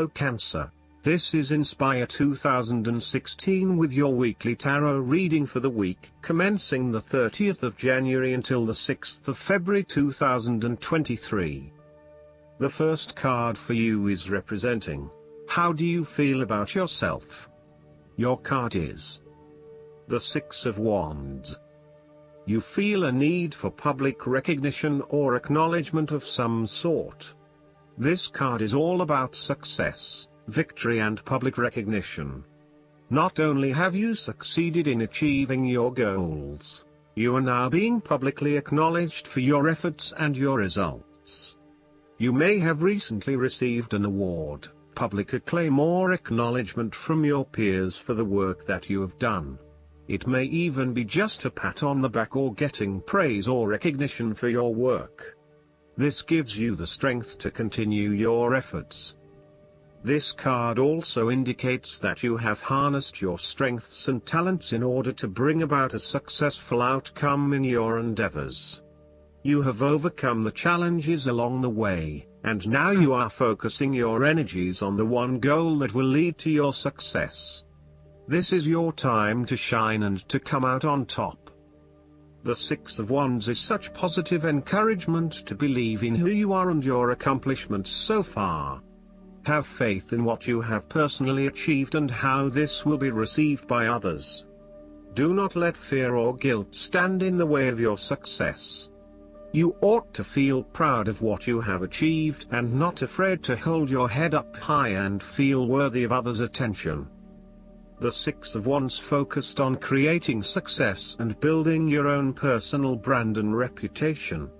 Hello Cancer. This is Inspire 2016 with your weekly tarot reading for the week commencing the 30th of January until the 6th of February 2023. The first card for you is representing, how do you feel about yourself? Your card is the Six of Wands. You feel a need for public recognition or acknowledgement of some sort. This card is all about success, victory and public recognition. Not only have you succeeded in achieving your goals, you are now being publicly acknowledged for your efforts and your results. You may have recently received an award, public acclaim or acknowledgement from your peers for the work that you have done. It may even be just a pat on the back or getting praise or recognition for your work. This gives you the strength to continue your efforts. This card also indicates that you have harnessed your strengths and talents in order to bring about a successful outcome in your endeavors. You have overcome the challenges along the way, and now you are focusing your energies on the one goal that will lead to your success. This is your time to shine and to come out on top. The Six of Wands is such positive encouragement to believe in who you are and your accomplishments so far. Have faith in what you have personally achieved and how this will be received by others. Do not let fear or guilt stand in the way of your success. You ought to feel proud of what you have achieved and not afraid to hold your head up high and feel worthy of others' attention. The Six of Wands focused on creating success and building your own personal brand and reputation.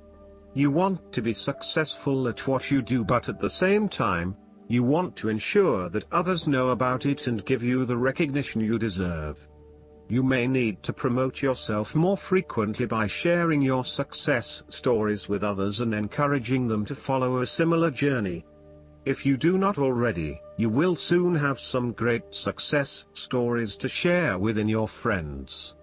You want to be successful at what you do, but at the same time, you want to ensure that others know about it and give you the recognition you deserve. You may need to promote yourself more frequently by sharing your success stories with others and encouraging them to follow a similar journey. If you do not already, you will soon have some great success stories to share within your friends.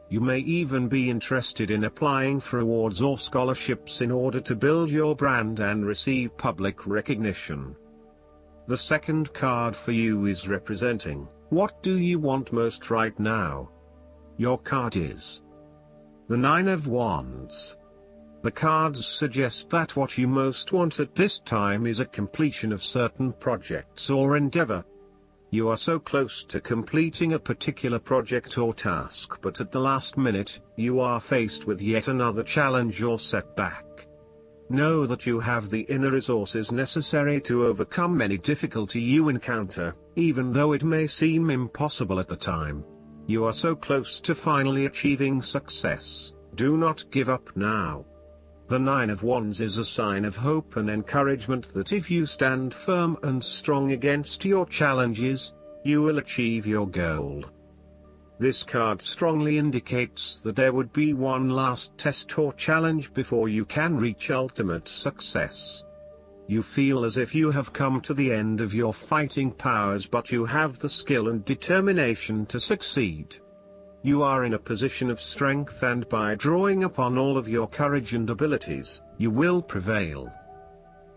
You may even be interested in applying for awards or scholarships in order to build your brand and receive public recognition. The second card for you is representing, what do you want most right now? Your card is the Nine of Wands. The cards suggest that what you most want at this time is a completion of certain projects or endeavor. You are so close to completing a particular project or task, but at the last minute, you are faced with yet another challenge or setback. Know that you have the inner resources necessary to overcome any difficulty you encounter, even though it may seem impossible at the time. You are so close to finally achieving success. Do not give up now. The Nine of Wands is a sign of hope and encouragement that if you stand firm and strong against your challenges, you will achieve your goal. This card strongly indicates that there would be one last test or challenge before you can reach ultimate success. You feel as if you have come to the end of your fighting powers, but you have the skill and determination to succeed. You are in a position of strength, and by drawing upon all of your courage and abilities, you will prevail.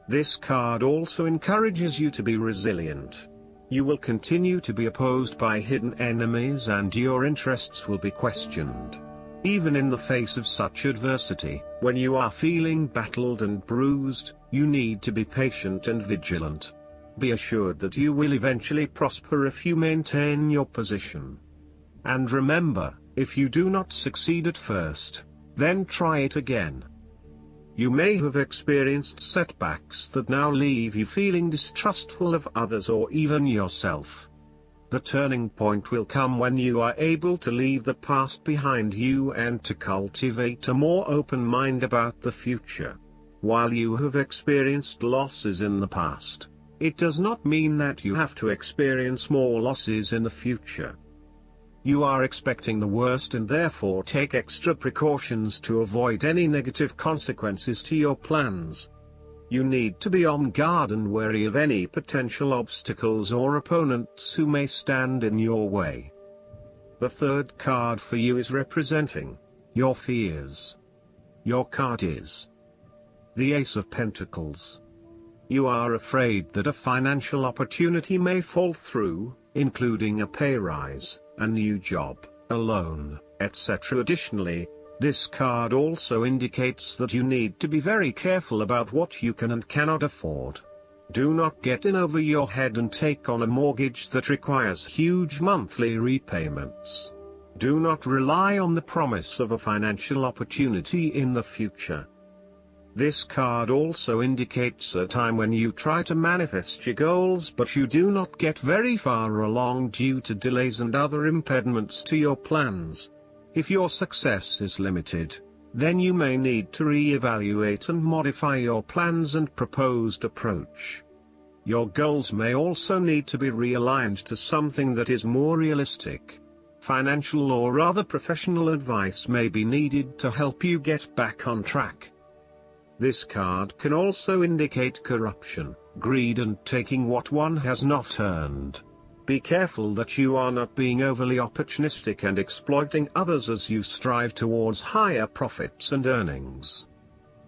This card also encourages you to be resilient. You will continue to be opposed by hidden enemies and your interests will be questioned. Even in the face of such adversity, when you are feeling battled and bruised, you need to be patient and vigilant. Be assured that you will eventually prosper if you maintain your position. And remember, if you do not succeed at first, then try it again. You may have experienced setbacks that now leave you feeling distrustful of others or even yourself. The turning point will come when you are able to leave the past behind you and to cultivate a more open mind about the future. While you have experienced losses in the past, it does not mean that you have to experience more losses in the future. You are expecting the worst and therefore take extra precautions to avoid any negative consequences to your plans. You need to be on guard and wary of any potential obstacles or opponents who may stand in your way. The third card for you is representing your fears. Your card is the Ace of Pentacles. You are afraid that a financial opportunity may fall through, including a pay rise, a new job, a loan, etc. Additionally, this card also indicates that you need to be very careful about what you can and cannot afford. Do not get in over your head and take on a mortgage that requires huge monthly repayments. Do not rely on the promise of a financial opportunity in the future. This card also indicates a time when you try to manifest your goals but you do not get very far along due to delays and other impediments to your plans. If your success is limited, then you may need to re-evaluate and modify your plans and proposed approach. Your goals may also need to be realigned to something that is more realistic. Financial or other professional advice may be needed to help you get back on track. This card can also indicate corruption, greed and taking what one has not earned. Be careful that you are not being overly opportunistic and exploiting others as you strive towards higher profits and earnings.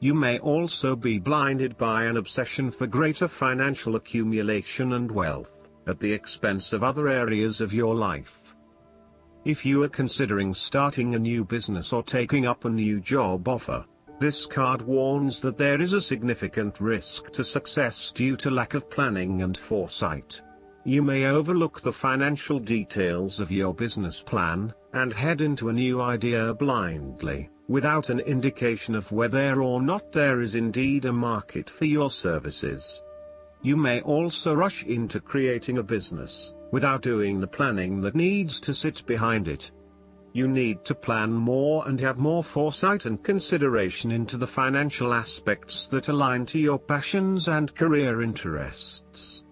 You may also be blinded by an obsession for greater financial accumulation and wealth, at the expense of other areas of your life. If you are considering starting a new business or taking up a new job offer, this card warns that there is a significant risk to success due to lack of planning and foresight. You may overlook the financial details of your business plan, and head into a new idea blindly, without an indication of whether or not there is indeed a market for your services. You may also rush into creating a business, without doing the planning that needs to sit behind it. You need to plan more and have more foresight and consideration into the financial aspects that align to your passions and career interests.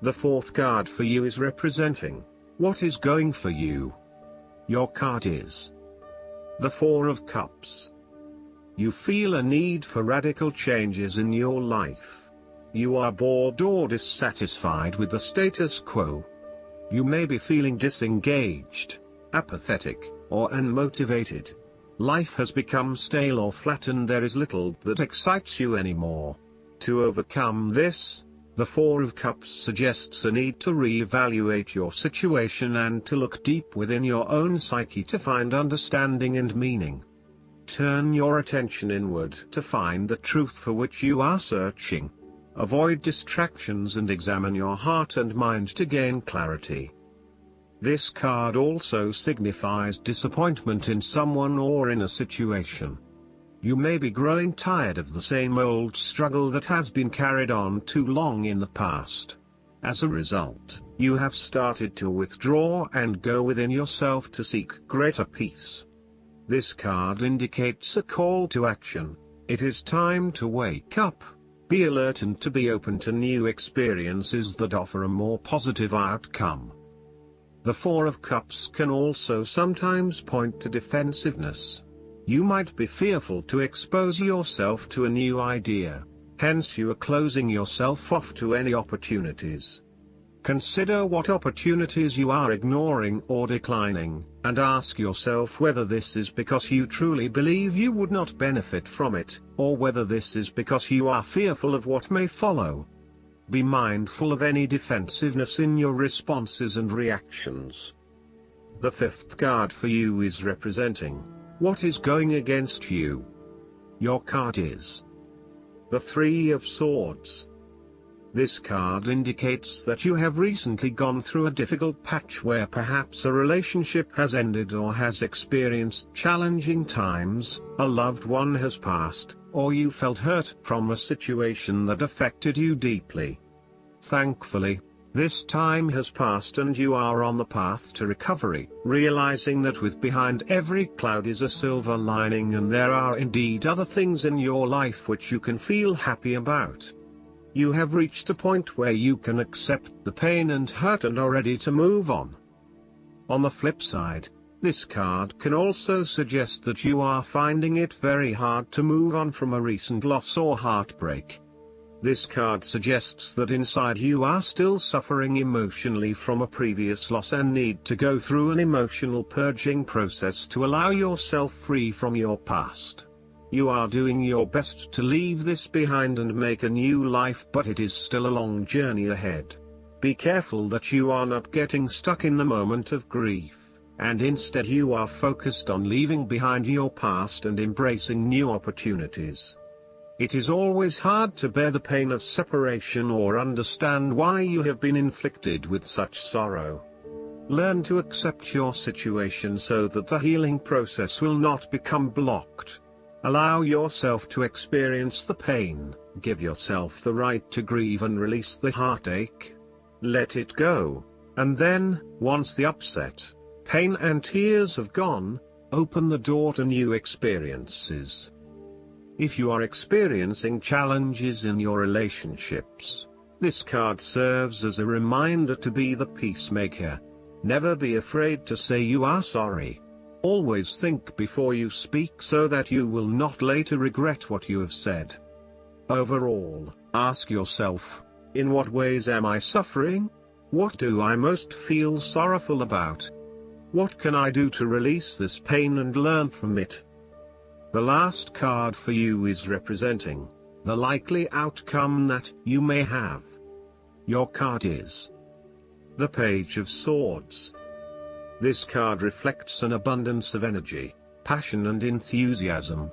The fourth card for you is representing what is going for you. Your card is the Four of Cups. You feel a need for radical changes in your life. You are bored or dissatisfied with the status quo. You may be feeling disengaged, apathetic, or unmotivated. Life has become stale or flat and there is little that excites you anymore. To overcome this, the Four of Cups suggests a need to re-evaluate your situation and to look deep within your own psyche to find understanding and meaning. Turn your attention inward to find the truth for which you are searching. Avoid distractions and examine your heart and mind to gain clarity. This card also signifies disappointment in someone or in a situation. You may be growing tired of the same old struggle that has been carried on too long in the past. As a result, you have started to withdraw and go within yourself to seek greater peace. This card indicates a call to action. It is time to wake up, be alert and to be open to new experiences that offer a more positive outcome. The Four of Cups can also sometimes point to defensiveness. You might be fearful to expose yourself to a new idea, hence you are closing yourself off to any opportunities. Consider what opportunities you are ignoring or declining, and ask yourself whether this is because you truly believe you would not benefit from it, or whether this is because you are fearful of what may follow. Be mindful of any defensiveness in your responses and reactions. The fifth card for you is representing what is going against you. Your card is the Three of Swords. This card indicates that you have recently gone through a difficult patch where perhaps a relationship has ended or has experienced challenging times, a loved one has passed, or you felt hurt from a situation that affected you deeply. Thankfully, this time has passed and you are on the path to recovery, realizing that with behind every cloud is a silver lining and there are indeed other things in your life which you can feel happy about. You have reached a point where you can accept the pain and hurt and are ready to move on. On the flip side, this card can also suggest that you are finding it very hard to move on from a recent loss or heartbreak. This card suggests that inside you are still suffering emotionally from a previous loss and need to go through an emotional purging process to allow yourself free from your past. You are doing your best to leave this behind and make a new life, but it is still a long journey ahead. Be careful that you are not getting stuck in the moment of grief, and instead you are focused on leaving behind your past and embracing new opportunities. It is always hard to bear the pain of separation or understand why you have been inflicted with such sorrow. Learn to accept your situation so that the healing process will not become blocked. Allow yourself to experience the pain, give yourself the right to grieve and release the heartache. Let it go, and then, once the upset, pain and tears have gone, open the door to new experiences. If you are experiencing challenges in your relationships, this card serves as a reminder to be the peacemaker. Never be afraid to say you are sorry. Always think before you speak so that you will not later regret what you have said. Overall, ask yourself, in what ways am I suffering? What do I most feel sorrowful about? What can I do to release this pain and learn from it? The last card for you is representing the likely outcome that you may have. Your card is the Page of Swords. This card reflects an abundance of energy, passion and enthusiasm.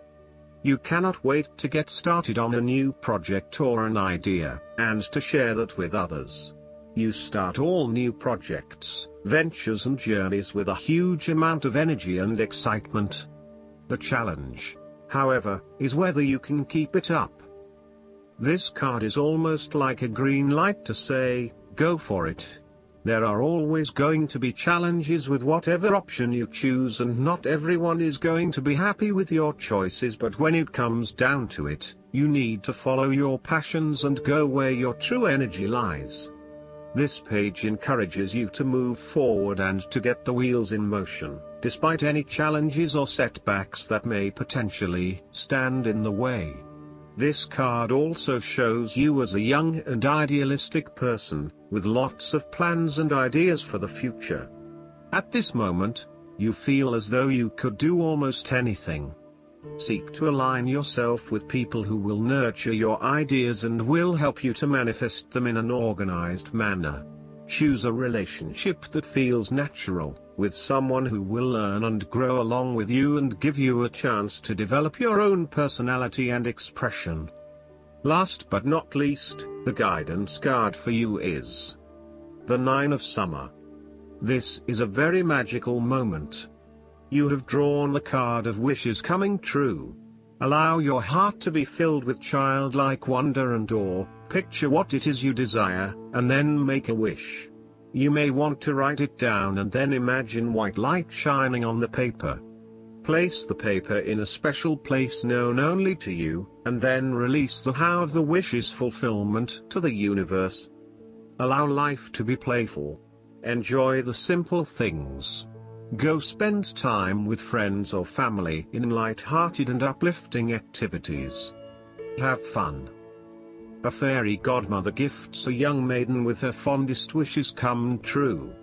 You cannot wait to get started on a new project or an idea, and to share that with others. You start all new projects, ventures and journeys with a huge amount of energy and excitement. The challenge, however, is whether you can keep it up. This card is almost like a green light to say, go for it. There are always going to be challenges with whatever option you choose, and not everyone is going to be happy with your choices, but when it comes down to it, you need to follow your passions and go where your true energy lies. This page encourages you to move forward and to get the wheels in motion, despite any challenges or setbacks that may potentially stand in the way. This card also shows you as a young and idealistic person, with lots of plans and ideas for the future. At this moment, you feel as though you could do almost anything. Seek to align yourself with people who will nurture your ideas and will help you to manifest them in an organized manner. Choose a relationship that feels natural, with someone who will learn and grow along with you and give you a chance to develop your own personality and expression. Last but not least, the guidance card for you is the Nine of Summer. This is a very magical moment. You have drawn the card of wishes coming true. Allow your heart to be filled with childlike wonder and awe. Picture what it is you desire, and then make a wish. You may want to write it down and then imagine white light shining on the paper. Place the paper in a special place known only to you, and then release the how of the wish's fulfillment to the universe. Allow life to be playful. Enjoy the simple things. Go spend time with friends or family in light-hearted and uplifting activities. Have fun. A fairy godmother gifts a young maiden with her fondest wishes come true.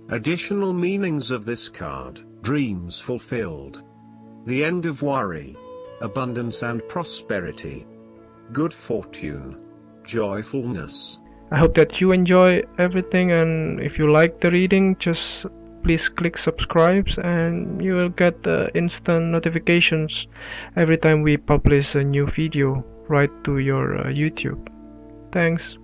Additional meanings of this card: dreams fulfilled, the end of worry, abundance and prosperity, good fortune, joyfulness. I hope that you enjoy everything, and if you like the reading, just please click subscribe and you will get instant notifications every time we publish a new video right to your YouTube. Thanks.